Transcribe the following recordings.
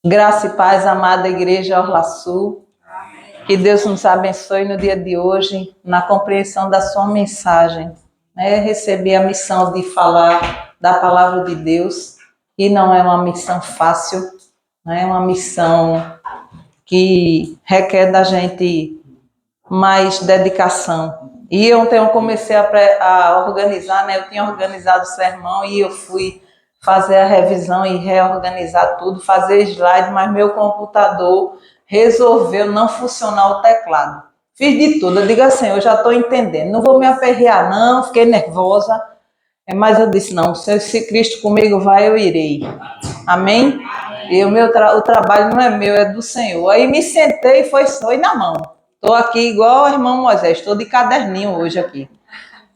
Graça e paz, amada Igreja Orla Sul. Que Deus nos abençoe no dia de hoje, na compreensão da sua mensagem. Recebi a missão de falar da palavra de Deus, e não é uma missão fácil, é uma missão que requer da gente mais dedicação. E ontem eu comecei a organizar, eu tinha organizado o sermão e eu fui fazer a revisão e reorganizar tudo, fazer slide, mas meu computador resolveu não funcionar o teclado. Fiz de tudo, eu digo assim, eu já estou entendendo, não vou me aperrear não, fiquei nervosa, mas eu disse, não, se Cristo comigo vai, eu irei. Amém? E o trabalho não é meu, é do Senhor. Aí me sentei e foi na mão. Estou aqui igual o irmão Moisés, estou de caderninho hoje aqui.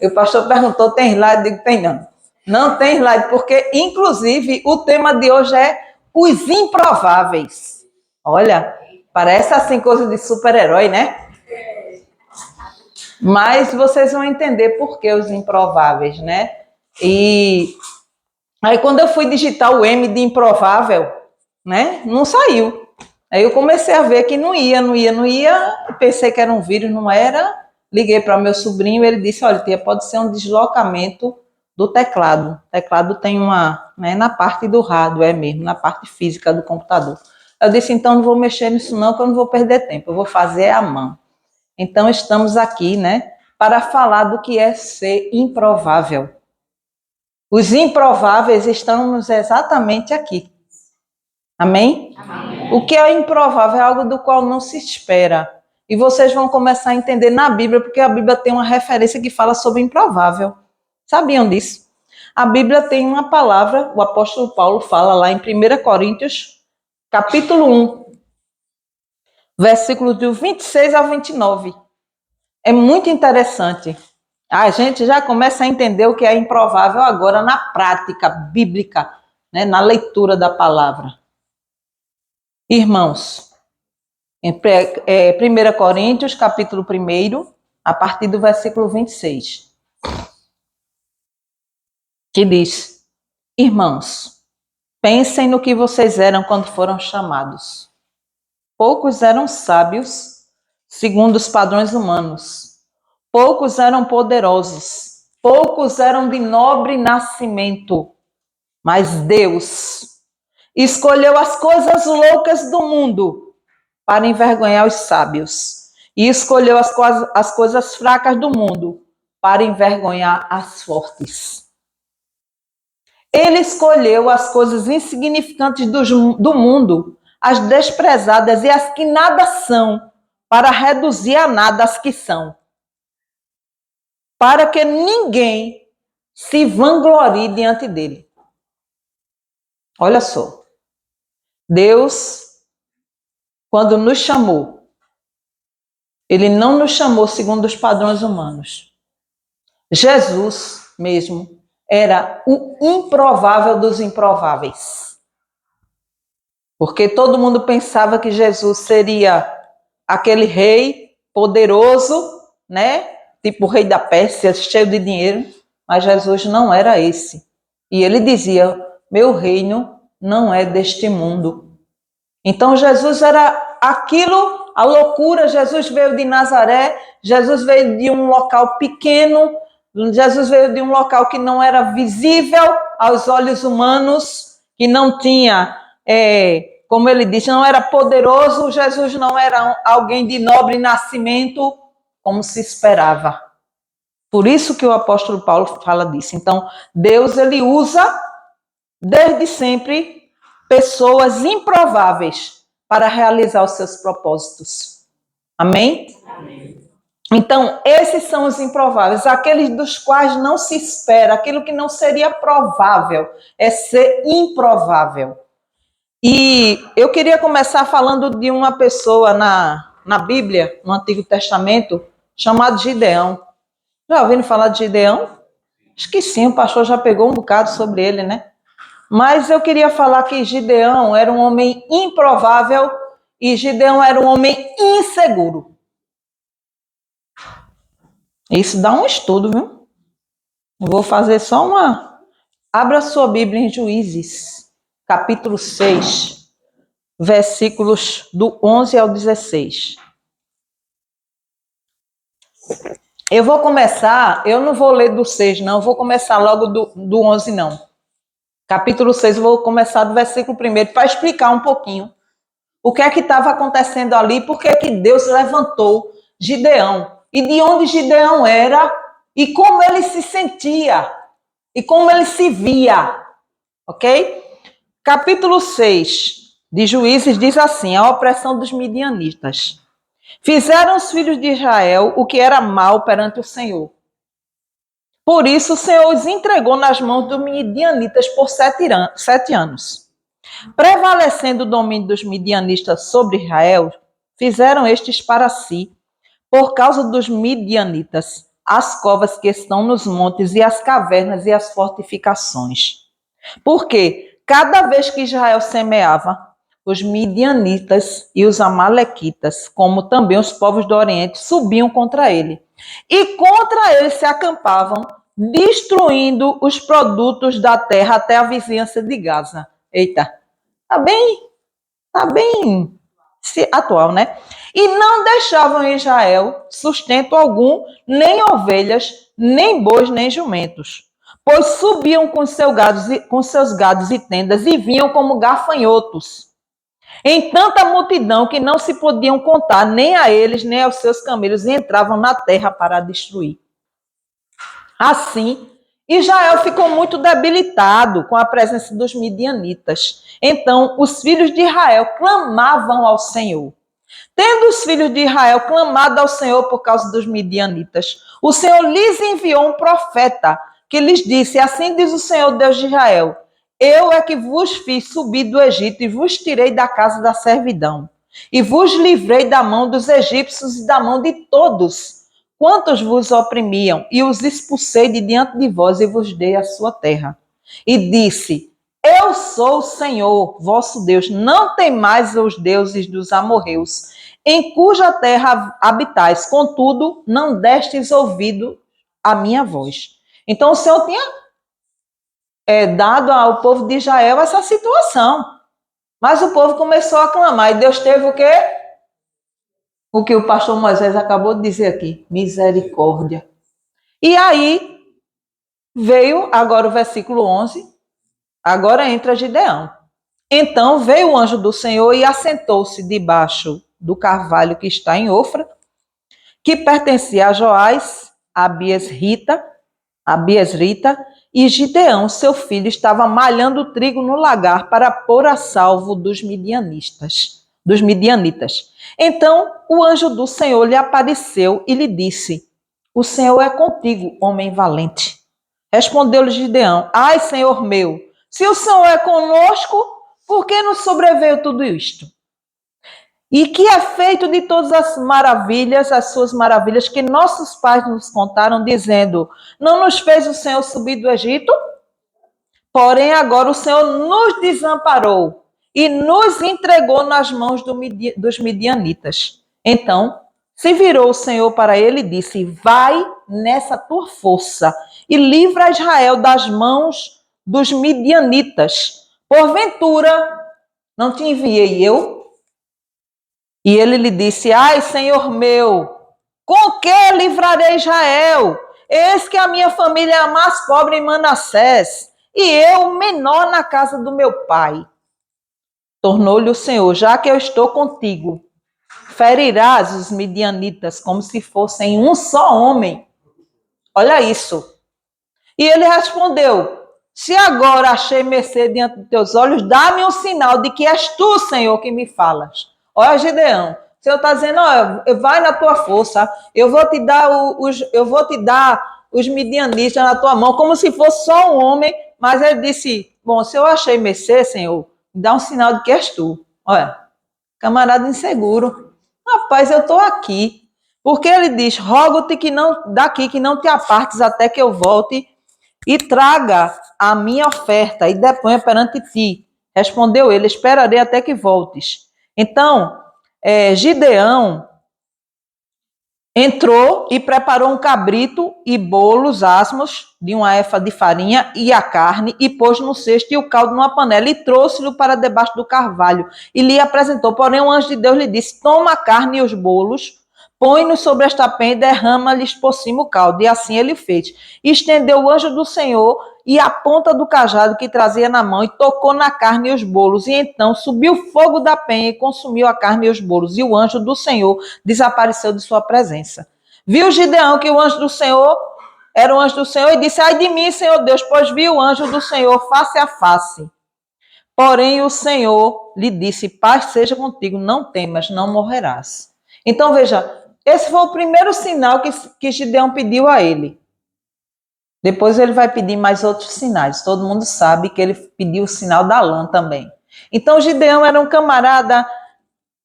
E o pastor perguntou, tem slide? Eu digo, tem não. Não tem slide, porque inclusive o tema de hoje é os improváveis. Olha, parece assim coisa de super-herói, né? Mas vocês vão entender por que os improváveis, né? E aí quando eu fui digitar o M de improvável, né? Não saiu. Aí eu comecei a ver que não ia. Pensei que era um vírus, não era. Liguei para meu sobrinho, ele disse, olha, tia, pode ser um deslocamento do teclado. O teclado tem uma, né, na parte do hardware mesmo, na parte física do computador. Eu disse, então não vou mexer nisso não, que eu não vou perder tempo, eu vou fazer à mão. Então estamos aqui, né, para falar do que é ser improvável. Os improváveis estamos exatamente aqui. Amém? Amém? O que é improvável é algo do qual não se espera. E vocês vão começar a entender na Bíblia, porque a Bíblia tem uma referência que fala sobre improvável. Sabiam disso? A Bíblia tem uma palavra, o apóstolo Paulo fala lá em 1 Coríntios, capítulo 1, versículos do 26 ao 29. É muito interessante. A gente já começa a entender o que é improvável agora na prática bíblica, né, na leitura da palavra. Irmãos, em 1 Coríntios, capítulo 1, a partir do versículo 26, que diz, irmãos, pensem no que vocês eram quando foram chamados. Poucos eram sábios, segundo os padrões humanos. Poucos eram poderosos. Poucos eram de nobre nascimento. Mas Deus escolheu as coisas loucas do mundo para envergonhar os sábios. E escolheu as coisas fracas do mundo para envergonhar as fortes. Ele escolheu as coisas insignificantes do mundo, as desprezadas e as que nada são, para reduzir a nada as que são. Para que ninguém se vanglorie diante dele. Olha só. Deus, quando nos chamou, ele não nos chamou segundo os padrões humanos. Jesus mesmo era o improvável dos improváveis. Porque todo mundo pensava que Jesus seria aquele rei poderoso, né? Tipo o rei da Pérsia, cheio de dinheiro. Mas Jesus não era esse. E ele dizia, meu reino não é deste mundo. Então Jesus era aquilo, a loucura. Jesus veio de Nazaré, Jesus veio de um local pequeno, Jesus veio de um local que não era visível aos olhos humanos, que não tinha, como ele disse, não era poderoso. Jesus não era alguém de nobre nascimento, como se esperava. Por isso que o apóstolo Paulo fala disso. Então, Deus, ele usa, desde sempre, pessoas improváveis para realizar os seus propósitos. Amém? Amém. Então, esses são os improváveis, aqueles dos quais não se espera, aquilo que não seria provável, é ser improvável. E eu queria começar falando de uma pessoa na Bíblia, no Antigo Testamento, chamado Gideão. Já ouviram falar de Gideão? Acho que sim, o pastor já pegou um bocado sobre ele, né? Mas eu queria falar que Gideão era um homem improvável e Gideão era um homem inseguro. Isso dá um estudo, viu? Eu vou fazer só uma... Abra sua Bíblia em Juízes, capítulo 6, versículos do 11 ao 16. Eu vou começar, eu não vou ler do 6, não, eu vou começar logo do 11, não. Capítulo 6, eu vou começar do versículo 1 para explicar um pouquinho o que é que estava acontecendo ali, por que é que Deus levantou Gideão, e de onde Gideão era, e como ele se sentia, e como ele se via, ok? Capítulo 6 de Juízes diz assim, a opressão dos midianitas. Fizeram os filhos de Israel o que era mal perante o Senhor. Por isso o Senhor os entregou nas mãos dos midianitas por 7 anos. Prevalecendo o domínio dos midianistas sobre Israel, fizeram estes para si, por causa dos midianitas, as covas que estão nos montes e as cavernas e as fortificações. Porque cada vez que Israel semeava, os midianitas e os amalequitas, como também os povos do Oriente, subiam contra ele. E contra ele se acampavam, destruindo os produtos da terra até a vizinhança de Gaza. Eita, tá bem atual, né? E não deixavam em Israel sustento algum, nem ovelhas, nem bois, nem jumentos. Pois subiam com seus gados e tendas e vinham como gafanhotos, em tanta multidão que não se podiam contar nem a eles, nem aos seus camelos, e entravam na terra para destruir. Assim, Israel ficou muito debilitado com a presença dos midianitas. Então, os filhos de Israel clamavam ao Senhor. Tendo os filhos de Israel clamado ao Senhor por causa dos midianitas, o Senhor lhes enviou um profeta que lhes disse, assim diz o Senhor Deus de Israel, eu é que vos fiz subir do Egito e vos tirei da casa da servidão, e vos livrei da mão dos egípcios e da mão de todos quantos vos oprimiam, e os expulsei de diante de vós e vos dei a sua terra. E disse, eu sou o Senhor, vosso Deus, não temais os deuses dos amorreus, em cuja terra habitais, contudo, não destes ouvido à minha voz. Então o Senhor tinha dado ao povo de Israel essa situação, mas o povo começou a clamar, e Deus teve o quê? O que o pastor Moisés acabou de dizer aqui, misericórdia. E aí veio agora o versículo 11, agora entra Gideão. Então veio o anjo do Senhor e assentou-se debaixo do carvalho que está em Ofra, que pertencia a Joás, a Biesrita, e Gideão, seu filho, estava malhando trigo no lagar para pôr a salvo dos midianitas. Então o anjo do Senhor lhe apareceu e lhe disse, o Senhor é contigo, homem valente. Respondeu-lhe Gideão, ai, Senhor meu, se o Senhor é conosco, por que nos sobreveio tudo isto? E que é feito de todas as maravilhas, as suas maravilhas, que nossos pais nos contaram, dizendo, não nos fez o Senhor subir do Egito? Porém, agora o Senhor nos desamparou e nos entregou nas mãos dos midianitas. Então, se virou o Senhor para ele e disse, vai nessa tua força e livra Israel das mãos dos midianitas. Porventura, não te enviei eu? E ele lhe disse, ai, Senhor meu, com que livrarei Israel? Eis que a minha família é a mais pobre em Manassés, e eu o menor na casa do meu pai. Tornou-lhe o Senhor, já que eu estou contigo, ferirás os midianitas como se fossem um só homem. Olha isso. E ele respondeu, se agora achei mercê diante de teus olhos, dá-me um sinal de que és tu, Senhor, que me falas. Olha, Gideão, o Senhor está dizendo, olha, vai na tua força, eu vou te dar os midianitas na tua mão, como se fosse só um homem, mas ele disse, bom, se eu achei mercê, Senhor, dá um sinal de que és tu. Olha, camarada inseguro. Rapaz, eu estou aqui. Porque ele diz, rogo-te que não te apartes até que eu volte e traga a minha oferta e deponha perante ti. Respondeu ele, esperarei até que voltes. Então, Gideão, entrou e preparou um cabrito e bolos asmos de uma efa de farinha e a carne, e pôs no cesto e o caldo numa panela, e trouxe-o para debaixo do carvalho, e lhe apresentou. Porém, o anjo de Deus lhe disse: toma a carne e os bolos, põe-nos sobre esta penha e derrama-lhes por cima o caldo. E assim ele fez. E estendeu o anjo do Senhor e a ponta do cajado que trazia na mão, e tocou na carne e os bolos. E então subiu fogo da penha e consumiu a carne e os bolos. E o anjo do Senhor desapareceu de sua presença. Viu Gideão que o anjo do Senhor era o anjo do Senhor, e disse: ai de mim, Senhor Deus, pois vi o anjo do Senhor face a face. Porém o Senhor lhe disse: paz seja contigo, não temas, não morrerás. Então veja, esse foi o primeiro sinal que Gideão pediu a ele. Depois ele vai pedir mais outros sinais. Todo mundo sabe que ele pediu o sinal da lã também. Então Gideão era um camarada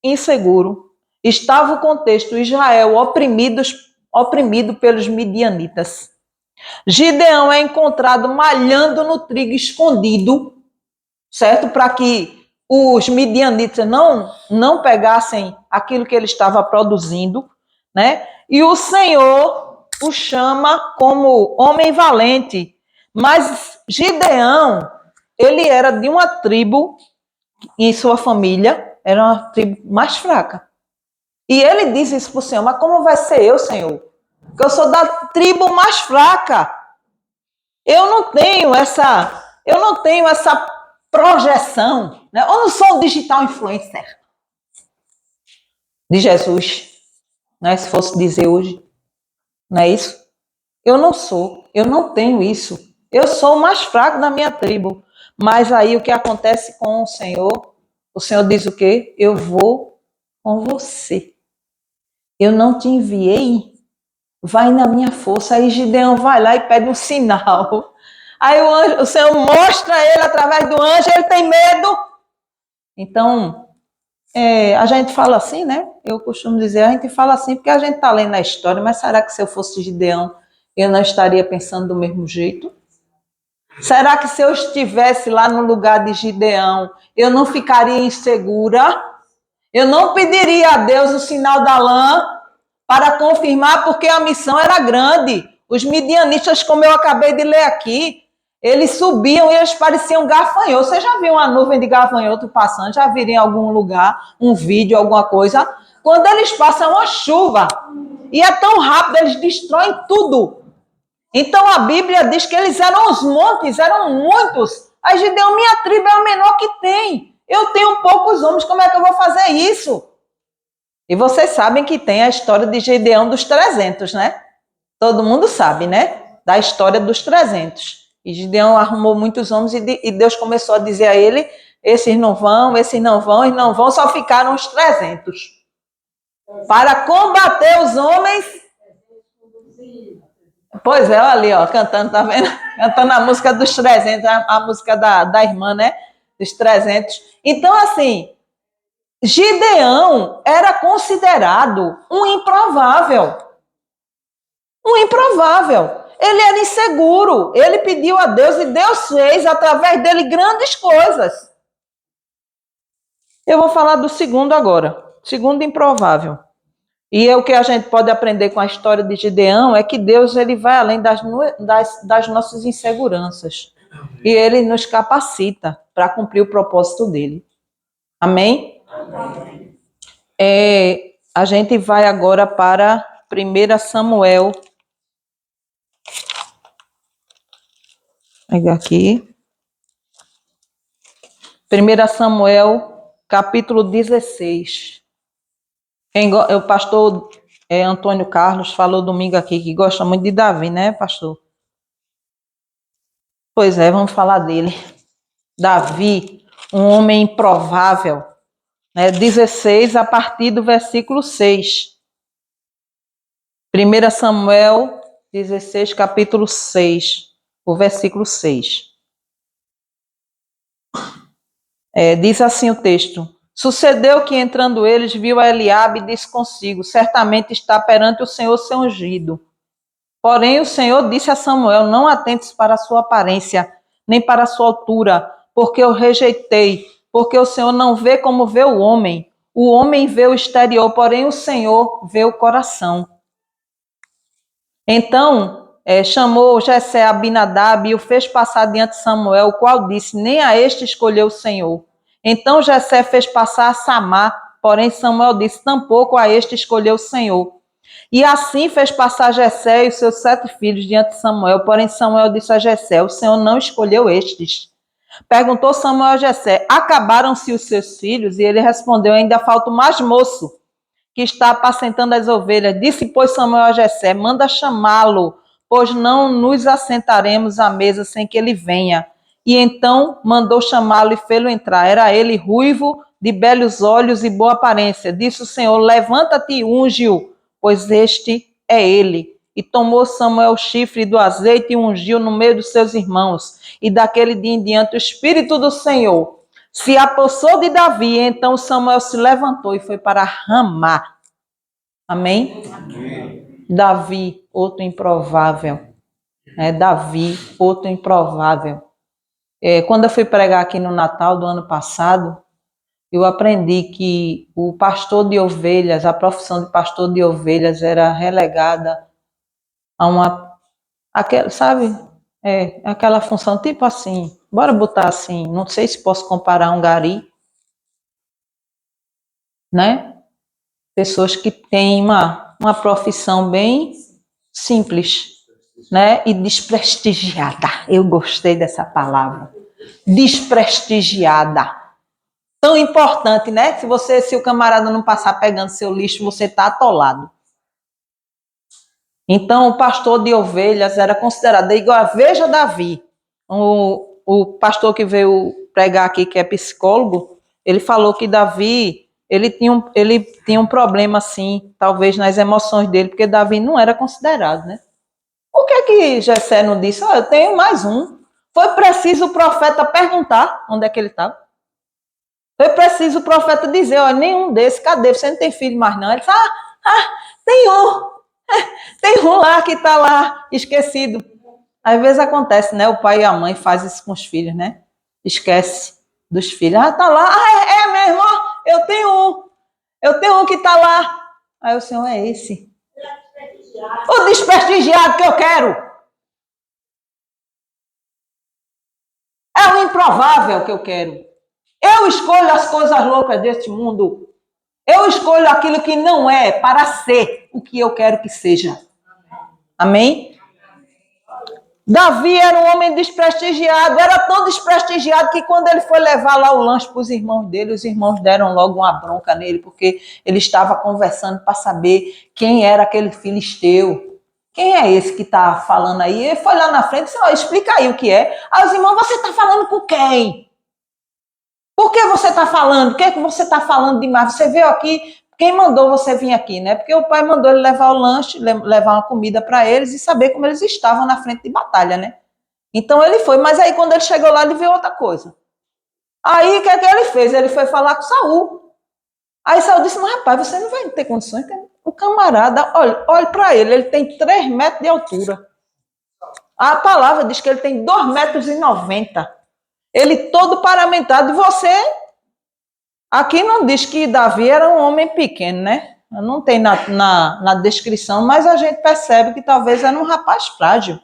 inseguro. Estava o contexto Israel oprimido pelos midianitas. Gideão é encontrado malhando no trigo escondido, certo? Para que os midianitas não pegassem aquilo que ele estava produzindo, né? E o Senhor o chama como homem valente. Mas Gideão, ele era de uma tribo, em sua família, era uma tribo mais fraca. E ele diz isso para o Senhor: mas como vai ser eu, Senhor? Porque eu sou da tribo mais fraca. Eu não tenho essa projeção, né? Eu não sou um digital influencer de Jesus, né? Se fosse dizer hoje, não é isso? Eu não sou, eu não tenho isso. Eu sou o mais fraco da minha tribo. Mas aí o que acontece com o Senhor diz o quê? Eu vou com você. Eu não te enviei, vai na minha força. Aí Gideão vai lá e pede um sinal. Aí o Senhor mostra ele através do anjo, ele tem medo. Então, a gente fala assim, né? Eu costumo dizer, a gente fala assim porque a gente está lendo a história, mas será que se eu fosse Gideão, eu não estaria pensando do mesmo jeito? Será que se eu estivesse lá no lugar de Gideão, eu não ficaria insegura? Eu não pediria a Deus o sinal da lã para confirmar, porque a missão era grande. Os midianitas, como eu acabei de ler aqui, eles subiam e eles pareciam gafanhotos. Você já viu uma nuvem de gafanhoto passando? Já viram em algum lugar um vídeo, alguma coisa? Quando eles passam uma chuva, e é tão rápido, eles destroem tudo. Então a Bíblia diz que eles eram os montes, eram muitos. Aí Gideão, minha tribo é a menor que tem. Eu tenho poucos homens, como é que eu vou fazer isso? E vocês sabem que tem a história de Gideão dos 300, né? Todo mundo sabe, né? Da história dos 300. E Gideão arrumou muitos homens e Deus começou a dizer a ele: esses não vão, esses não vão, eles não vão, só ficaram os 300. Para combater os homens. Pois é, olha ali, ó, cantando, tá vendo? Cantando a música dos 300, a música da irmã, né? Dos 300. Então, assim, Gideão era considerado um improvável. Um improvável. Ele era inseguro. Ele pediu a Deus e Deus fez, através dele, grandes coisas. Eu vou falar do segundo agora. Segundo improvável. E o que a gente pode aprender com a história de Gideão é que Deus ele vai além das nossas inseguranças. E ele nos capacita para cumprir o propósito dele. Amém? Amém. A gente vai agora para 1 Samuel. Vou pegar aqui. 1 Samuel, capítulo 16. O pastor Antônio Carlos falou domingo aqui que gosta muito de Davi, né, pastor? Pois é, vamos falar dele. Davi, um homem improvável. 16, a partir do versículo 6. 1 Samuel 16, capítulo 6, o versículo 6. Diz assim o texto: sucedeu que, entrando eles, viu a Eliabe e disse consigo: certamente está perante o Senhor seu ungido. Porém o Senhor disse a Samuel: não atentes para a sua aparência, nem para a sua altura, porque eu rejeitei, porque o Senhor não vê como vê o homem vê o exterior, porém o Senhor vê o coração. Então, chamou Jessé Abinadab e o fez passar diante de Samuel, o qual disse, nem a este escolheu o Senhor. Então Jessé fez passar a Samar, porém Samuel disse, tampouco a este escolheu o Senhor. E assim fez passar Jessé e os seus 7 filhos diante de Samuel, porém Samuel disse a Jessé, o Senhor não escolheu estes. Perguntou Samuel a Jessé, acabaram-se os seus filhos? E ele respondeu, ainda falta o mais moço, que está apacentando as ovelhas. Disse, pois, Samuel a Jessé, manda chamá-lo, pois não nos assentaremos à mesa sem que ele venha. E então mandou chamá-lo e fê-lo entrar. Era ele ruivo, de belos olhos e boa aparência. Disse o Senhor, levanta-te e unge-o, pois este é ele. E tomou Samuel o chifre do azeite e ungiu no meio dos seus irmãos. E daquele dia em diante o Espírito do Senhor se apossou de Davi. Então Samuel se levantou e foi para Ramá. Amém? Amém? Davi, outro improvável. Davi, outro improvável. Quando eu fui pregar aqui no Natal do ano passado, eu aprendi que o pastor de ovelhas, a profissão de pastor de ovelhas era relegada a sabe? Aquela função tipo assim, bora botar assim, não sei se posso comparar um gari, né? Pessoas que têm uma profissão bem simples, né? E desprestigiada. Eu gostei dessa palavra. Desprestigiada. Tão importante, né? Se o camarada não passar pegando seu lixo, você está atolado. Então, o pastor de ovelhas era considerado igual. Veja Davi, o pastor que veio pregar aqui, que é psicólogo, ele falou que Davi, ele tinha um problema, assim, talvez nas emoções dele, porque Davi não era considerado, né? Por que Jessé não disse, eu tenho mais um? Foi preciso o profeta perguntar onde é que ele estava. Foi preciso o profeta dizer, nenhum desses, cadê? Você não tem filho mais não? Ele disse, tem um. Tem um lá que está lá, esquecido. Às vezes acontece, né? O pai e a mãe fazem isso com os filhos, né? Esquece dos filhos. Tá lá. Mesmo? Eu tenho um que tá lá. Aí o Senhor é esse. O desprestigiado que eu quero. É o improvável que eu quero. Eu escolho as coisas loucas deste mundo. Eu escolho aquilo que não é para ser o que eu quero que seja. Amém? Davi era um homem desprestigiado, era tão desprestigiado que quando ele foi levar lá o lanche para os irmãos dele, os irmãos deram logo uma bronca nele, porque ele estava conversando para saber quem era aquele filisteu. Quem é esse que está falando aí? Ele foi lá na frente e disse, explica aí o que é. Aí os irmãos, você está falando com quem? Por que você está falando? O que é que você está falando demais? Você veio aqui, quem mandou você vir aqui, né? Porque o pai mandou ele levar o lanche, levar uma comida para eles e saber como eles estavam na frente de batalha, né? Então ele foi, mas aí quando ele chegou lá, ele viu outra coisa. Aí o que é que ele fez? Ele foi falar com Saul. Aí Saul disse, mas rapaz, você não vai ter condições. O camarada, olha para ele tem 3 metros de altura. A palavra diz que ele tem 2,90 metros. Ele todo paramentado. E você, aqui não diz que Davi era um homem pequeno, né? Não tem na descrição, mas a gente percebe que talvez era um rapaz frágil.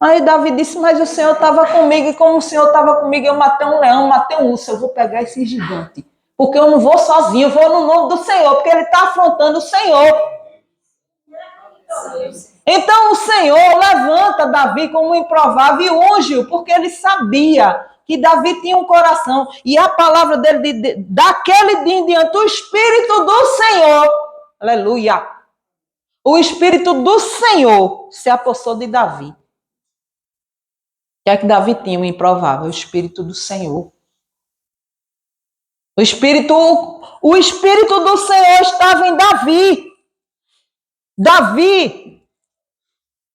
Aí Davi disse, mas o Senhor estava comigo, e como o Senhor estava comigo, eu matei um leão, matei um urso, eu vou pegar esse gigante. Porque eu não vou sozinho, eu vou no nome do Senhor, porque ele está afrontando o Senhor. Então o Senhor levanta Davi como um improvável e unge-o, porque ele sabia que Davi tinha um coração. E a palavra dele, daquele dia em diante, o Espírito do Senhor, aleluia, o Espírito do Senhor se apossou de Davi. O que é que Davi tinha? O improvável, o Espírito do Senhor. O Espírito do Senhor estava em Davi. Davi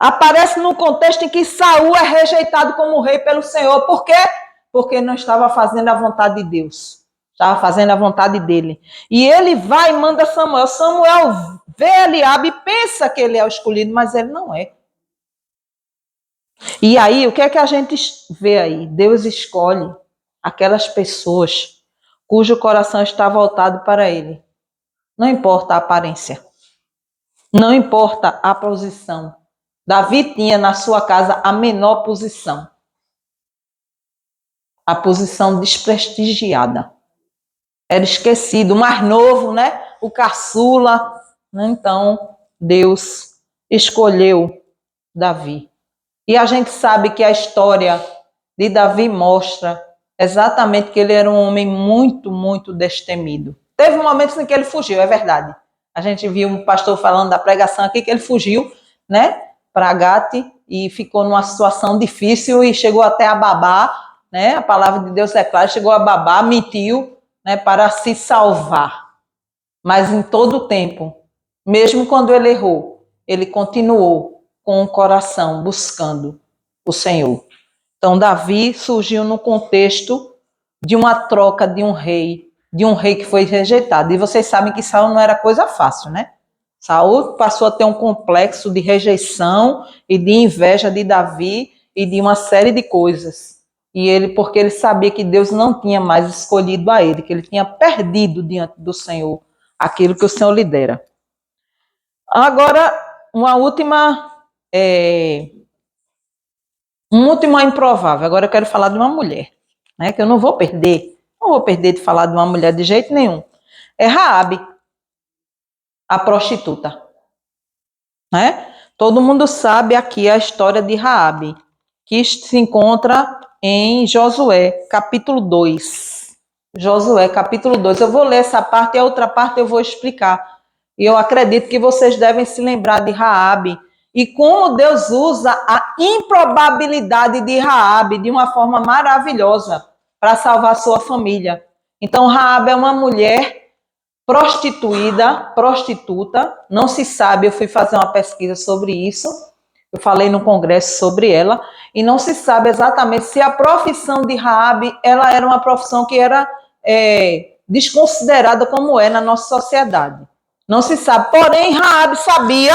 aparece num contexto em que Saul é rejeitado como rei pelo Senhor. Por quê? Porque não estava fazendo a vontade de Deus. Estava fazendo a vontade dele. E ele vai e manda Samuel. Samuel vê Eliabe e pensa que ele é o escolhido, mas ele não é. E aí, o que é que a gente vê aí? Deus escolhe aquelas pessoas cujo coração está voltado para ele. Não importa a aparência. Não importa a posição. Davi tinha na sua casa a menor posição. A posição desprestigiada. Era esquecido, o mais novo, né? O caçula. Então, Deus escolheu Davi. E a gente sabe que a história de Davi mostra exatamente que ele era um homem muito, muito destemido. Teve momentos em que ele fugiu, é verdade. A gente viu um pastor falando da pregação aqui que ele fugiu, né, para Gate e ficou numa situação difícil e chegou até a babar, né? A palavra de Deus é clara, chegou a babar, mentiu, né, para se salvar. Mas em todo o tempo, mesmo quando ele errou, ele continuou com o coração buscando o Senhor. Então, Davi surgiu no contexto de uma troca de um rei que foi rejeitado. E vocês sabem que Saul não era coisa fácil, né? Saul passou a ter um complexo de rejeição e de inveja de Davi e de uma série de coisas. E ele, porque ele sabia que Deus não tinha mais escolhido a ele, que ele tinha perdido diante do Senhor aquilo que o Senhor lhe dera. Agora, uma última, um último improvável. Agora eu quero falar de uma mulher, né? Que eu não vou perder de falar de uma mulher de jeito nenhum. É Raabe, a prostituta, né? Todo mundo sabe aqui a história de Raabe, que se encontra em Josué, capítulo 2. Josué, capítulo 2. Eu vou ler essa parte e a outra parte eu vou explicar. E eu acredito que vocês devem se lembrar de Raabe e como Deus usa a improbabilidade de Raabe de uma forma maravilhosa para salvar sua família. Então, Raabe é uma mulher prostituta, não se sabe, eu fui fazer uma pesquisa sobre isso, eu falei no congresso sobre ela, e não se sabe exatamente se a profissão de Raabe, ela era uma profissão que era desconsiderada como é na nossa sociedade. Não se sabe, porém Raabe sabia,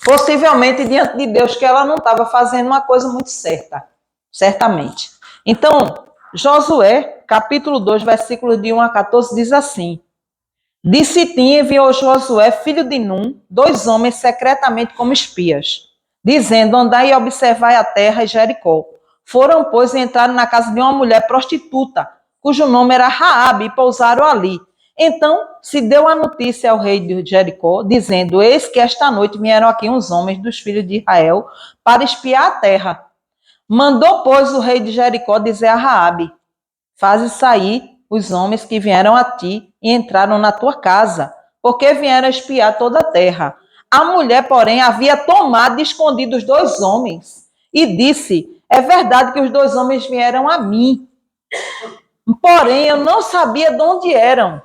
possivelmente diante de Deus, que ela não estava fazendo uma coisa muito certa, certamente. Então, Josué, capítulo 2, versículos de 1 a 14, diz assim: De Sitim enviou Josué, filho de Num, 2 homens secretamente como espias, dizendo: Andai e observai a terra e Jericó. Foram, pois, e entraram na casa de uma mulher prostituta, cujo nome era Raabe, e pousaram ali. Então se deu a notícia ao rei de Jericó, dizendo: Eis que esta noite vieram aqui uns homens dos filhos de Israel para espiar a terra. Mandou, pois, o rei de Jericó dizer a Raabe: Faze sair os homens que vieram a ti e entraram na tua casa, porque vieram espiar toda a terra. A mulher, porém, havia tomado e escondido os 2 homens e disse: É verdade que os 2 homens vieram a mim, porém eu não sabia de onde eram.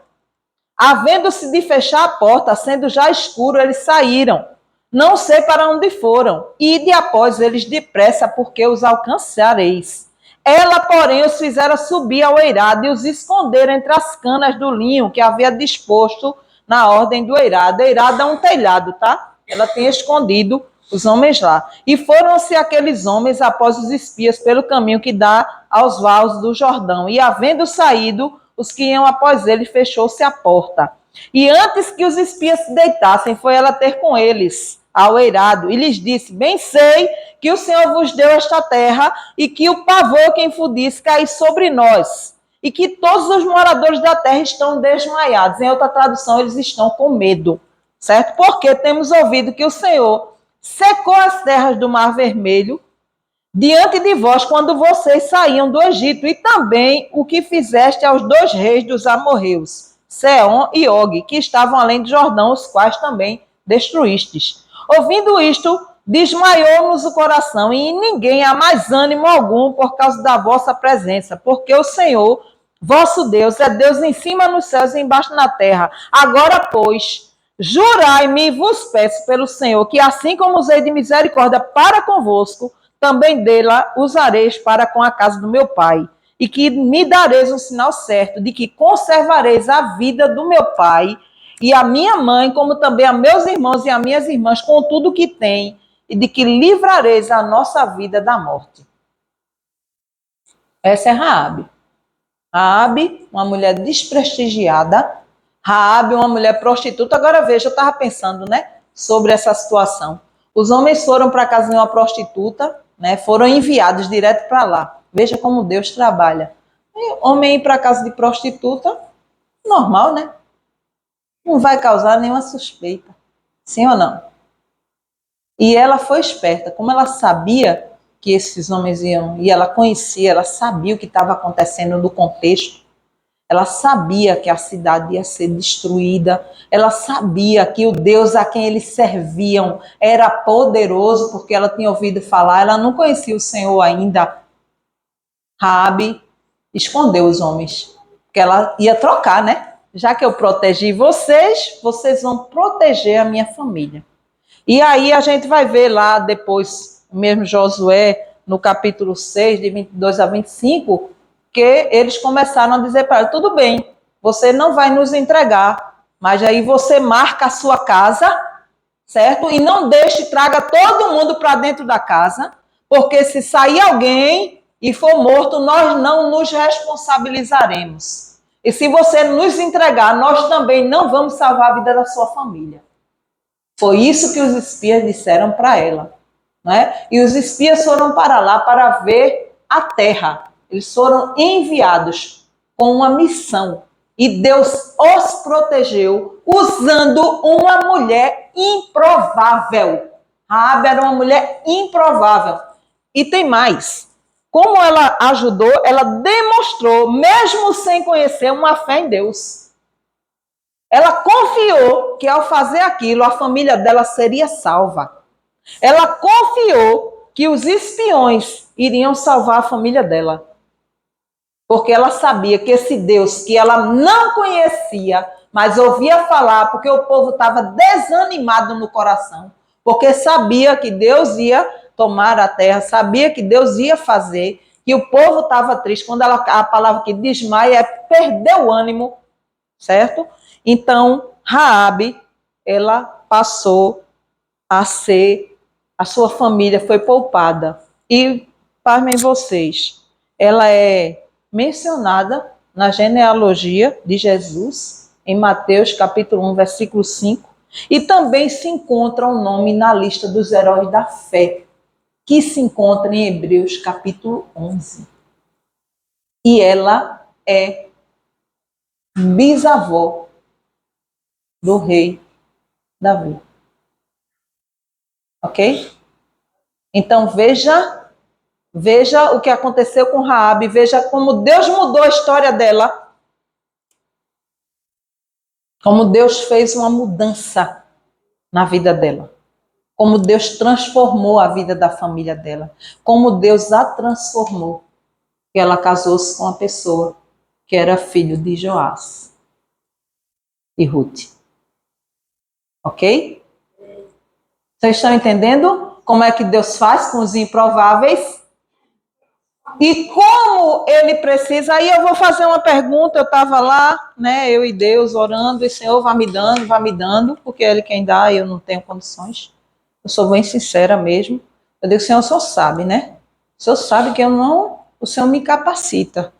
Havendo-se de fechar a porta, sendo já escuro, eles saíram. Não sei para onde foram. Ide após eles depressa, porque os alcançareis. Ela, porém, os fizera subir ao eirado e os esconderam entre as canas do linho que havia disposto na ordem do eirado. Eirado é um telhado, tá? Ela tinha escondido os homens lá. E foram-se aqueles homens após os espias pelo caminho que dá aos vales do Jordão. E havendo saído os que iam após ele, fechou-se a porta. E antes que os espias se deitassem, foi ela ter com eles ao eirado, e lhes disse: Bem sei que o Senhor vos deu esta terra, e que o pavor que infundisse cai sobre nós, e que todos os moradores da terra estão desmaiados. Em outra tradução, eles estão com medo, certo? Porque temos ouvido que o Senhor secou as terras do Mar Vermelho diante de vós quando vocês saíam do Egito, e também o que fizeste aos 2 reis dos amorreus, Seom e Og, que estavam além do Jordão, os quais também destruístes. Ouvindo isto, desmaiou-nos o coração, e em ninguém há mais ânimo algum por causa da vossa presença, porque o Senhor, vosso Deus, é Deus em cima nos céus e embaixo na terra. Agora, pois, jurai-me e vos peço pelo Senhor, que assim como usei de misericórdia para convosco, também dela usareis para com a casa do meu pai, e que me dareis um sinal certo de que conservareis a vida do meu pai e a minha mãe, como também a meus irmãos e a minhas irmãs, com tudo que tem, e de que livrareis a nossa vida da morte. Essa é Raabe. Raabe, uma mulher desprestigiada. Raabe, uma mulher prostituta. Agora veja, eu estava pensando, né? sobre essa situação. Os homens foram para a casa de uma prostituta, né? Foram enviados direto para lá. Veja como Deus trabalha. E homem ir para a casa de prostituta, normal, né? Não vai causar nenhuma suspeita. Sim ou não? E ela foi esperta. Como ela sabia que esses homens iam, e ela conhecia, ela sabia o que estava acontecendo no contexto, ela sabia que a cidade ia ser destruída, ela sabia que o Deus a quem eles serviam era poderoso, porque ela tinha ouvido falar, ela não conhecia o Senhor ainda. Raabe escondeu os homens, porque ela ia trocar, né? Já que eu protegi vocês, vocês vão proteger a minha família. E aí a gente vai ver lá depois, mesmo Josué, no capítulo 6, de 22 a 25, que eles começaram a dizer para ela, tudo bem, você não vai nos entregar, mas aí você marca a sua casa, certo? E não deixe, traga todo mundo para dentro da casa, porque se sair alguém e for morto, nós não nos responsabilizaremos. E se você nos entregar, nós também não vamos salvar a vida da sua família. Foi isso que os espias disseram para ela. Né? E os espias foram para lá para ver a terra. Eles foram enviados com uma missão. E Deus os protegeu usando uma mulher improvável. Raabe era uma mulher improvável. E tem mais. Como ela ajudou, ela demonstrou, mesmo sem conhecer, uma fé em Deus. Ela confiou que ao fazer aquilo, a família dela seria salva. Ela confiou que os espiões iriam salvar a família dela. Porque ela sabia que esse Deus que ela não conhecia, mas ouvia falar, porque o povo estava desanimado no coração, porque sabia que Deus ia tomar a terra, sabia que Deus ia fazer, que o povo estava triste. Quando a palavra que desmaia é perder o ânimo, certo? Então, Raabe, ela passou a ser, a sua família foi poupada. E, pasmem vocês, ela é mencionada na genealogia de Jesus, em Mateus capítulo 1, versículo 5, e também se encontra um nome na lista dos heróis da fé, que se encontra em Hebreus capítulo 11. E ela é bisavó do rei Davi. Ok? Então veja o que aconteceu com Raabe, veja como Deus mudou a história dela, como Deus fez uma mudança na vida dela, como Deus transformou a vida da família dela, como Deus a transformou, que ela casou-se com uma pessoa que era filho de Joás e Ruth. Ok? Vocês estão entendendo como é que Deus faz com os improváveis? E como ele precisa, aí eu vou fazer uma pergunta, eu estava lá, né, eu e Deus orando, e o Senhor vai me dando, porque é Ele quem dá e eu não tenho condições. Eu sou bem sincera mesmo. Eu digo, Senhor, o Senhor sabe, né? O Senhor sabe que eu não, o Senhor me capacita,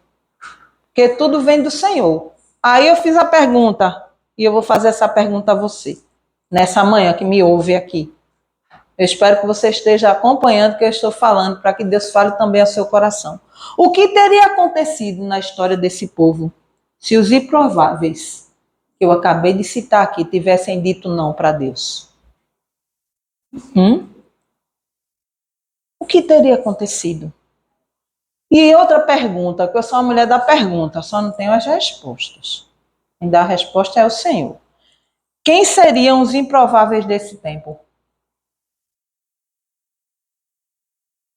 porque tudo vem do Senhor. Aí eu fiz a pergunta, e eu vou fazer essa pergunta a você, nessa manhã que me ouve aqui. Eu espero que você esteja acompanhando o que eu estou falando, para que Deus fale também ao seu coração. O que teria acontecido na história desse povo se os improváveis que eu acabei de citar aqui tivessem dito não para Deus? O que teria acontecido? E outra pergunta, que eu sou uma mulher da pergunta, só não tenho as respostas. Quem dá a resposta é o Senhor. Quem seriam os improváveis desse tempo?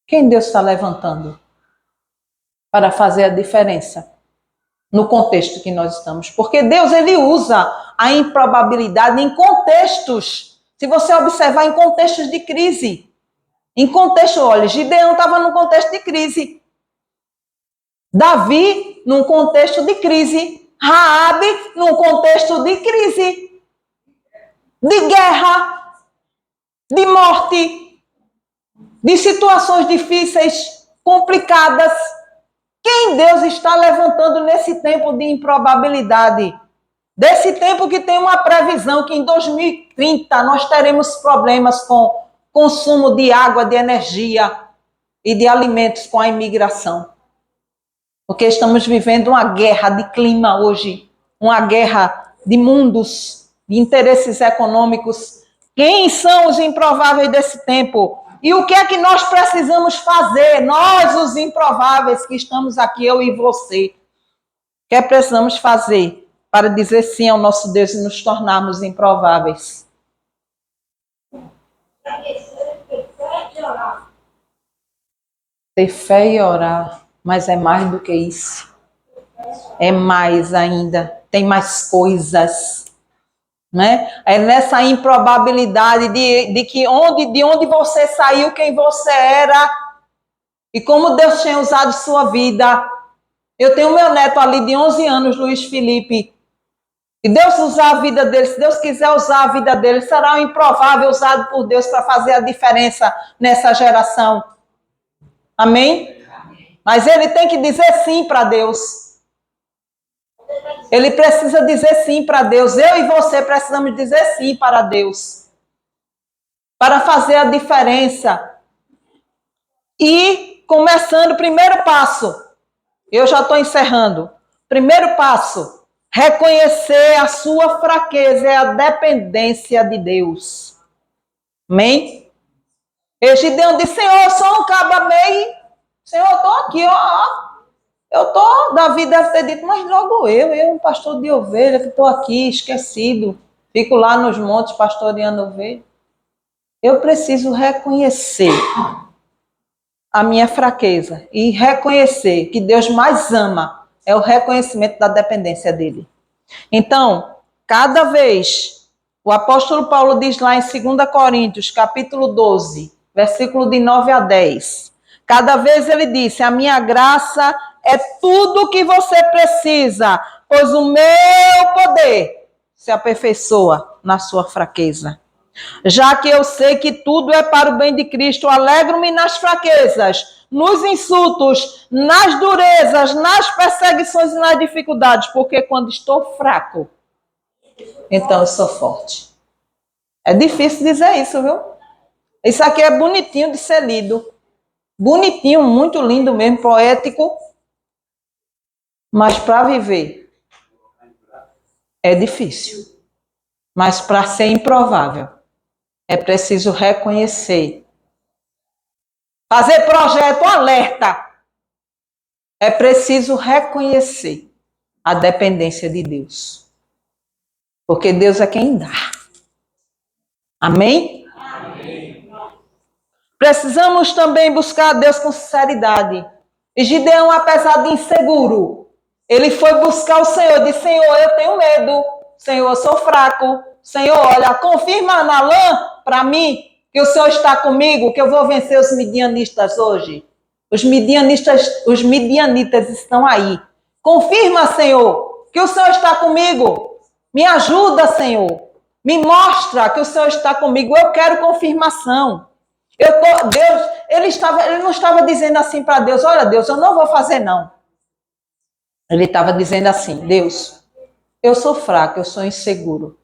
Quem Deus está levantando para fazer a diferença no contexto que nós estamos? Porque Deus, ele usa a improbabilidade em contextos. Se você observar, em contextos de crise. Em contexto, olha, Gideão estava num contexto de crise. Davi, num contexto de crise. Raabe, num contexto de crise. De guerra. De morte. De situações difíceis, complicadas. Quem Deus está levantando nesse tempo de improbabilidade? Desse tempo que tem uma previsão que em 2030 nós teremos problemas com consumo de água, de energia e de alimentos com a imigração. Porque estamos vivendo uma guerra de clima hoje, uma guerra de mundos, de interesses econômicos. Quem são os improváveis desse tempo? E o que é que nós precisamos fazer? Nós, os improváveis que estamos aqui, eu e você. O que é que precisamos fazer para dizer sim ao nosso Deus e nos tornarmos improváveis? Ter fé e orar, mas é mais do que isso. É mais ainda, tem mais coisas, né? É nessa improbabilidade de que de onde você saiu, quem você era e como Deus tinha usado sua vida. Eu tenho meu neto ali de 11 anos, Luiz Felipe, e Deus usar a vida dele, se Deus quiser usar a vida dele, será um improvável usado por Deus para fazer a diferença nessa geração. Amém? Mas ele tem que dizer sim para Deus. Ele precisa dizer sim para Deus. Eu e você precisamos dizer sim para Deus. Para fazer a diferença. E começando, primeiro passo. Eu já estou encerrando. Primeiro passo. Reconhecer a sua fraqueza e a dependência de Deus. Amém? E Gideão disse, Senhor, eu sou um cabo meio. Senhor, eu estou aqui, ó. Eu estou, Davi deve ter dito, mas logo eu, um pastor de ovelha, que estou aqui, esquecido. Fico lá nos montes pastoreando ovelha. Eu preciso reconhecer a minha fraqueza e reconhecer que Deus mais ama é o reconhecimento da dependência dele. Então, cada vez, o apóstolo Paulo diz lá em 2 Coríntios, capítulo 12, versículo de 9 a 10, cada vez ele disse, a minha graça é tudo o que você precisa, pois o meu poder se aperfeiçoa na sua fraqueza. Já que eu sei que tudo é para o bem de Cristo, alegro-me nas fraquezas, nos insultos, nas durezas, nas perseguições e nas dificuldades, porque quando estou fraco, então eu sou forte. É difícil dizer isso, viu? Isso aqui é bonitinho de ser lido. Bonitinho, muito lindo mesmo, poético. Mas para viver é difícil. Mas para ser improvável, é preciso reconhecer. Fazer projeto alerta. É preciso reconhecer a dependência de Deus. Porque Deus é quem dá. Amém? Amém. Precisamos também buscar a Deus com sinceridade. E Gideão, apesar de inseguro, ele foi buscar o Senhor, disse, Senhor, eu tenho medo. Senhor, eu sou fraco. Senhor, olha, confirma na lã para mim que o Senhor está comigo, que eu vou vencer os midianistas hoje. Os midianitas estão aí. Confirma, Senhor, que o Senhor está comigo. Me ajuda, Senhor. Me mostra que o Senhor está comigo. Eu quero confirmação. Deus, ele não estava dizendo assim para Deus, olha, Deus, eu não vou fazer, não. Ele estava dizendo assim, Deus, eu sou fraco, eu sou inseguro.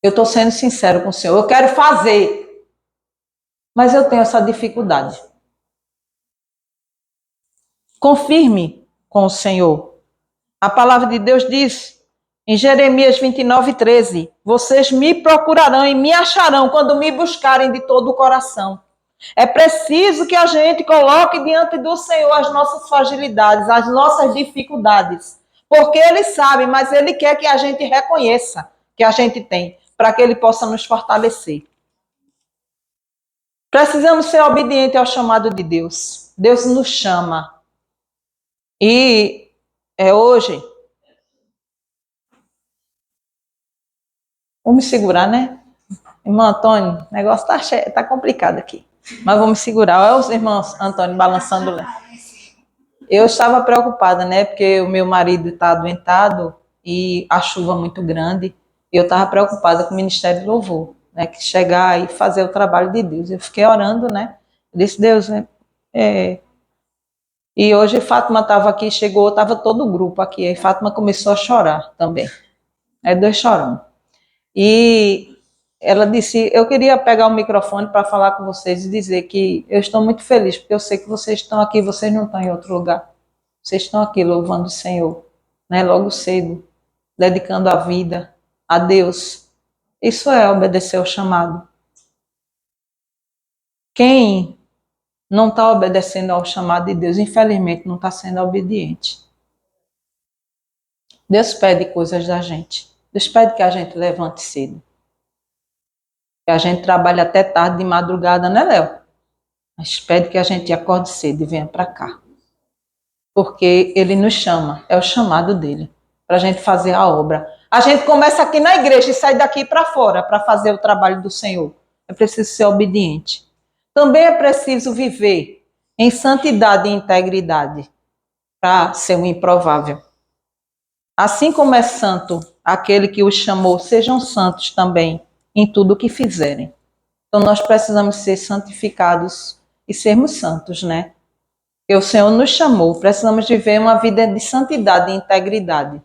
Eu estou sendo sincero com o Senhor. Eu quero fazer, mas eu tenho essa dificuldade. Confirme com o Senhor. A palavra de Deus diz em Jeremias 29:13, vocês me procurarão e me acharão quando me buscarem de todo o coração. É preciso que a gente coloque diante do Senhor as nossas fragilidades, as nossas dificuldades. Porque Ele sabe, mas Ele quer que a gente reconheça que a gente tem, para que Ele possa nos fortalecer. Precisamos ser obedientes ao chamado de Deus. Deus nos chama. E é hoje. Vamos segurar, né? Irmão Antônio, o negócio tá complicado aqui. Mas vamos segurar. Olha os irmãos Antônio balançando lá. Eu estava preocupada, né? Porque o meu marido está adoentado e a chuva muito grande. E eu estava preocupada com o Ministério do Louvor, né? Que chegar e fazer o trabalho de Deus. Eu fiquei orando, né? Eu disse, Deus, né? E hoje Fátima estava aqui, chegou, estava todo o grupo aqui. Aí Fátima começou a chorar também. É dois chorão. E ela disse, eu queria pegar o microfone para falar com vocês e dizer que eu estou muito feliz, porque eu sei que vocês estão aqui, vocês não estão em outro lugar. Vocês estão aqui louvando o Senhor, né? Logo cedo, dedicando a vida a Deus. Isso é obedecer ao chamado. Quem não está obedecendo ao chamado de Deus, infelizmente, não está sendo obediente. Deus pede coisas da gente. Deus pede que a gente levante cedo. Que a gente trabalhe até tarde de madrugada, né, Léo? Mas pede que a gente acorde cedo e venha para cá. Porque ele nos chama, é o chamado dele, para a gente fazer a obra. A gente começa aqui na igreja e sai daqui para fora para fazer o trabalho do Senhor. É preciso ser obediente. Também é preciso viver em santidade e integridade para ser um improvável. Assim como é santo aquele que os chamou, sejam santos também em tudo o que fizerem. Então nós precisamos ser santificados e sermos santos, né? Porque o Senhor nos chamou, precisamos viver uma vida de santidade e integridade.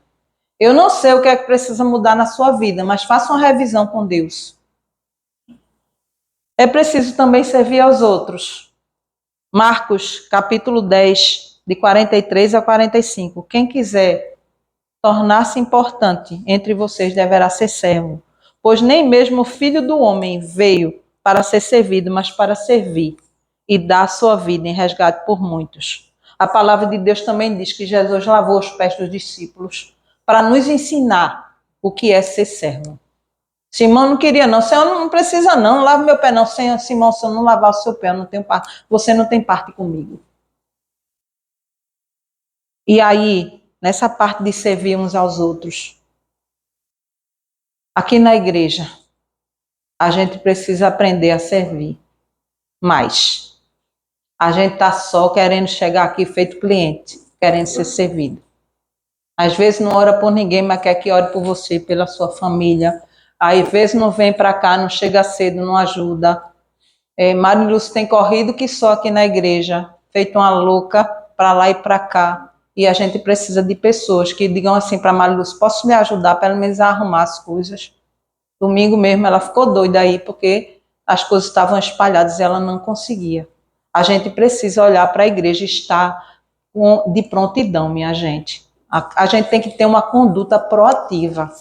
Eu não sei o que é que precisa mudar na sua vida, mas faça uma revisão com Deus. É preciso também servir aos outros. Marcos, capítulo 10, de 43 a 45. Quem quiser tornar-se importante entre vocês deverá ser servo, pois nem mesmo o Filho do Homem veio para ser servido, mas para servir e dar a sua vida em resgate por muitos. A palavra de Deus também diz que Jesus lavou os pés dos discípulos para nos ensinar o que é ser servo. Simão não queria não, Senhor não precisa não, lava meu pé não, Senhor, Simão, se eu não lavar o seu pé, eu não tenho parte, você não tem parte comigo. E aí, nessa parte de servir uns aos outros, aqui na igreja, a gente precisa aprender a servir mais. A gente está só querendo chegar aqui feito cliente, querendo ser servido. Às vezes não ora por ninguém, mas quer que ore por você, pela sua família. Aí, às vezes não vem para cá, não chega cedo, não ajuda. Mário Lúcio tem corrido que só aqui na igreja, feito uma louca, para lá e para cá. E a gente precisa de pessoas que digam assim para Mário Lúcio, posso me ajudar, pelo menos a arrumar as coisas? Domingo mesmo ela ficou doida aí, porque as coisas estavam espalhadas e ela não conseguia. A gente precisa olhar para a igreja e estar de prontidão, minha gente. A gente tem que ter uma conduta proativa.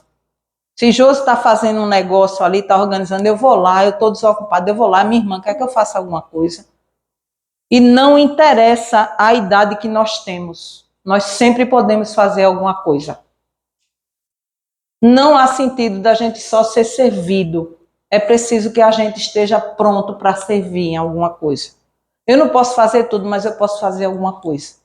Se Josi está fazendo um negócio ali, está organizando, eu vou lá, eu estou desocupado, eu vou lá, minha irmã quer que eu faça alguma coisa. E não interessa a idade que nós temos, nós sempre podemos fazer alguma coisa. Não há sentido da gente só ser servido. É preciso que a gente esteja pronto para servir em alguma coisa. Eu não posso fazer tudo, mas eu posso fazer alguma coisa.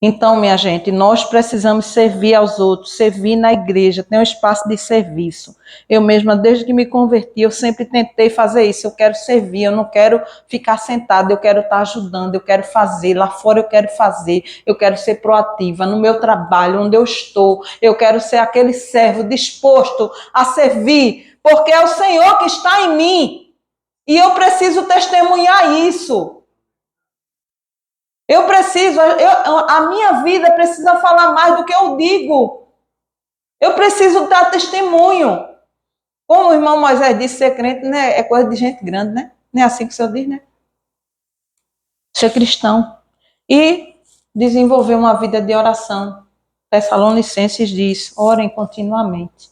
Então, minha gente, nós precisamos servir aos outros, servir na igreja, ter um espaço de serviço. Eu mesma, desde que me converti, eu sempre tentei fazer isso. Eu quero servir, eu não quero ficar sentada, eu quero estar ajudando, eu quero fazer, lá fora eu quero fazer, eu quero ser proativa no meu trabalho, onde eu estou, eu quero ser aquele servo disposto a servir, porque é o Senhor que está em mim e eu preciso testemunhar isso. Eu preciso, a minha vida precisa falar mais do que eu digo. Eu preciso dar testemunho. Como o irmão Moisés disse, ser crente, né, é coisa de gente grande, né? Não é assim que o Senhor diz, né? Ser cristão. E desenvolver uma vida de oração. Tessalonicenses diz, orem continuamente.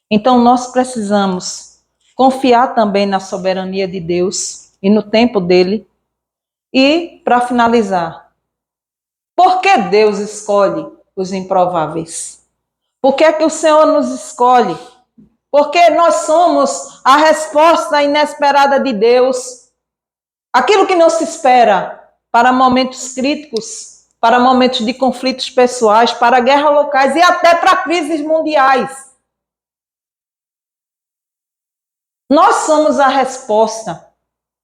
Então nós precisamos confiar também na soberania de Deus e no tempo dele. E, para finalizar, por que Deus escolhe os improváveis? Por que é que o Senhor nos escolhe? Porque nós somos a resposta inesperada de Deus. Aquilo que não se espera para momentos críticos, para momentos de conflitos pessoais, para guerras locais e até para crises mundiais. Nós somos a resposta.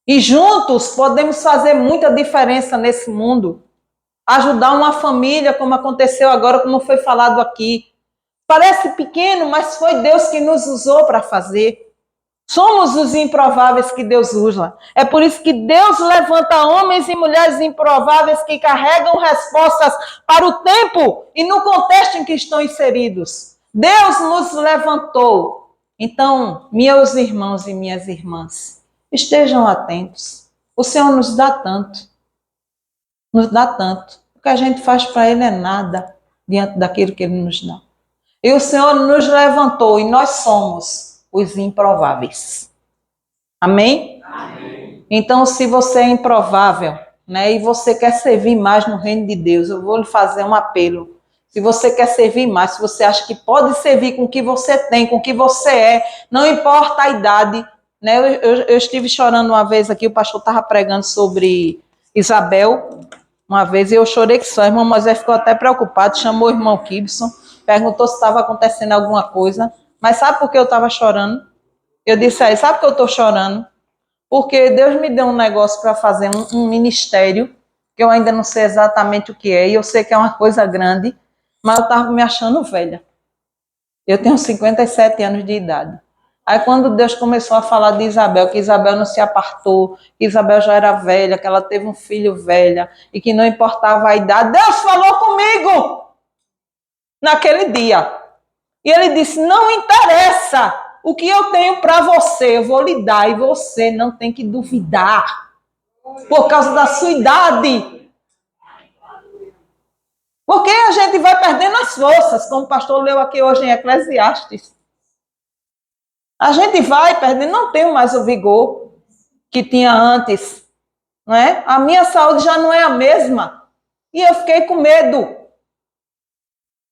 E juntos podemos fazer muita diferença nesse mundo. Ajudar uma família, como aconteceu agora, como foi falado aqui. Parece pequeno, mas foi Deus que nos usou para fazer. Somos os improváveis que Deus usa. É por isso que Deus levanta homens e mulheres improváveis que carregam respostas para o tempo e no contexto em que estão inseridos. Deus nos levantou. Então, meus irmãos e minhas irmãs, estejam atentos. O Senhor nos dá tanto. Nos dá tanto. O que a gente faz para Ele é nada diante daquilo que Ele nos dá. E o Senhor nos levantou e nós somos os improváveis. Amém? Amém. Então, se você é improvável, né, e você quer servir mais no reino de Deus, eu vou lhe fazer um apelo. Se você quer servir mais, se você acha que pode servir com o que você tem, com o que você é, não importa a idade, né? Eu estive chorando uma vez aqui, o pastor estava pregando sobre Isabel, uma vez, e eu chorei que só. O irmão Moisés ficou até preocupado, chamou o irmão Gibson, perguntou se estava acontecendo alguma coisa, mas sabe por que eu estava chorando? Eu disse a ele, sabe por que eu estou chorando? Porque Deus me deu um negócio para fazer, um ministério, que eu ainda não sei exatamente o que é, e eu sei que é uma coisa grande, mas eu estava me achando velha. Eu tenho 57 anos de idade. Aí quando Deus começou a falar de Isabel, que Isabel não se apartou, que Isabel já era velha, que ela teve um filho velha, e que não importava a idade, Deus falou comigo naquele dia. E ele disse, não interessa o que eu tenho para você, eu vou lhe dar, e você não tem que duvidar por causa da sua idade. Porque a gente vai perdendo as forças, como o pastor leu aqui hoje em Eclesiastes. A gente vai perdendo, não tenho mais o vigor que tinha antes, não é? A minha saúde já não é a mesma. E eu fiquei com medo.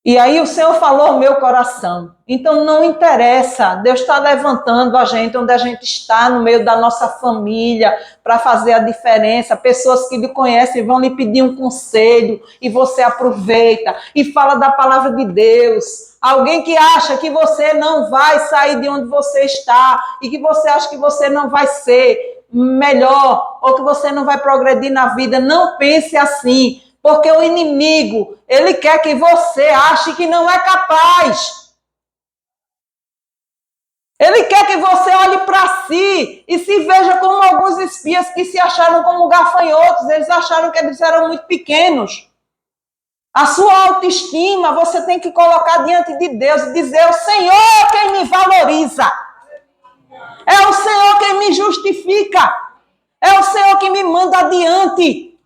E aí o Senhor falou ao meu coração. Então não interessa, Deus está levantando a gente onde a gente está, no meio da nossa família, para fazer a diferença. Pessoas que lhe conhecem vão lhe pedir um conselho e você aproveita e fala da palavra de Deus. Alguém que acha que você não vai sair de onde você está e que você acha que você não vai ser melhor ou que você não vai progredir na vida, não pense assim. Porque o inimigo, ele quer que você ache que não é capaz. Ele quer que você olhe para si e se veja como alguns espias que se acharam como gafanhotos. Eles acharam que eles eram muito pequenos. A sua autoestima você tem que colocar diante de Deus e dizer, é o Senhor quem me valoriza. É o Senhor quem me justifica. É o Senhor que me manda adiante.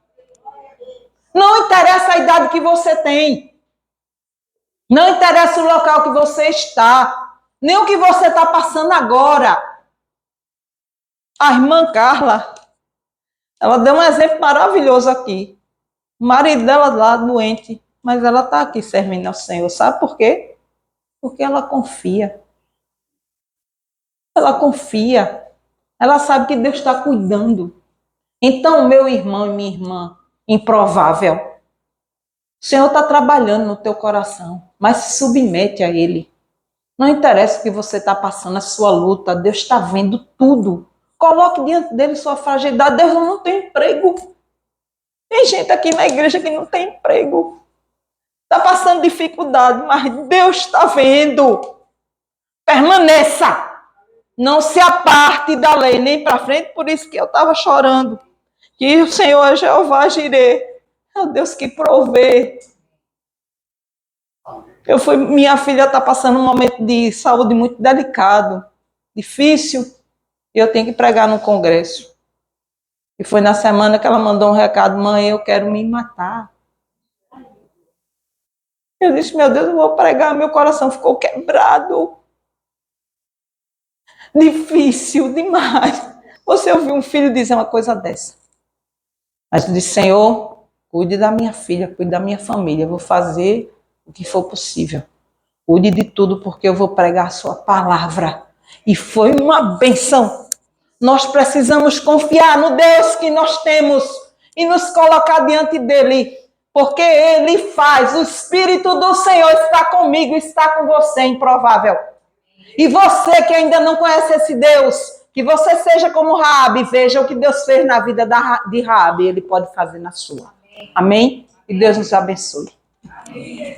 Não interessa a idade que você tem. Não interessa o local que você está. Nem o que você está passando agora. A irmã Carla, ela deu um exemplo maravilhoso aqui. O marido dela lá doente, mas ela está aqui servindo ao Senhor. Sabe por quê? Porque ela confia. Ela confia. Ela sabe que Deus está cuidando. Então, meu irmão e minha irmã, improvável, o Senhor está trabalhando no teu coração, mas se submete a Ele. Não interessa o que você está passando, a sua luta, Deus está vendo tudo. Coloque diante dele sua fragilidade. Deus não tem emprego. Tem gente aqui na igreja que não tem emprego. Está passando dificuldade, mas Deus está vendo. Permaneça. Não se aparte da lei, nem para frente, por isso que eu estava chorando. Que o Senhor é Jeová Jireh. É o Deus que provê. Minha filha está passando um momento de saúde muito delicado, difícil, e eu tenho que pregar no congresso. E foi na semana que ela mandou um recado, mãe, eu quero me matar. Eu disse, meu Deus, eu vou pregar, meu coração ficou quebrado. Difícil demais. Você ouviu um filho dizer uma coisa dessa. Mas eu disse, Senhor, cuide da minha filha, cuide da minha família, eu vou fazer o que for possível. Cuide de tudo, porque eu vou pregar a sua palavra. E foi uma bênção. Nós precisamos confiar no Deus que nós temos e nos colocar diante dele, porque ele faz. O Espírito do Senhor está comigo, está com você, improvável. E você que ainda não conhece esse Deus, que você seja como Raabe, veja o que Deus fez na vida de Raabe, ele pode fazer na sua. Amém? E Deus nos abençoe. Amém.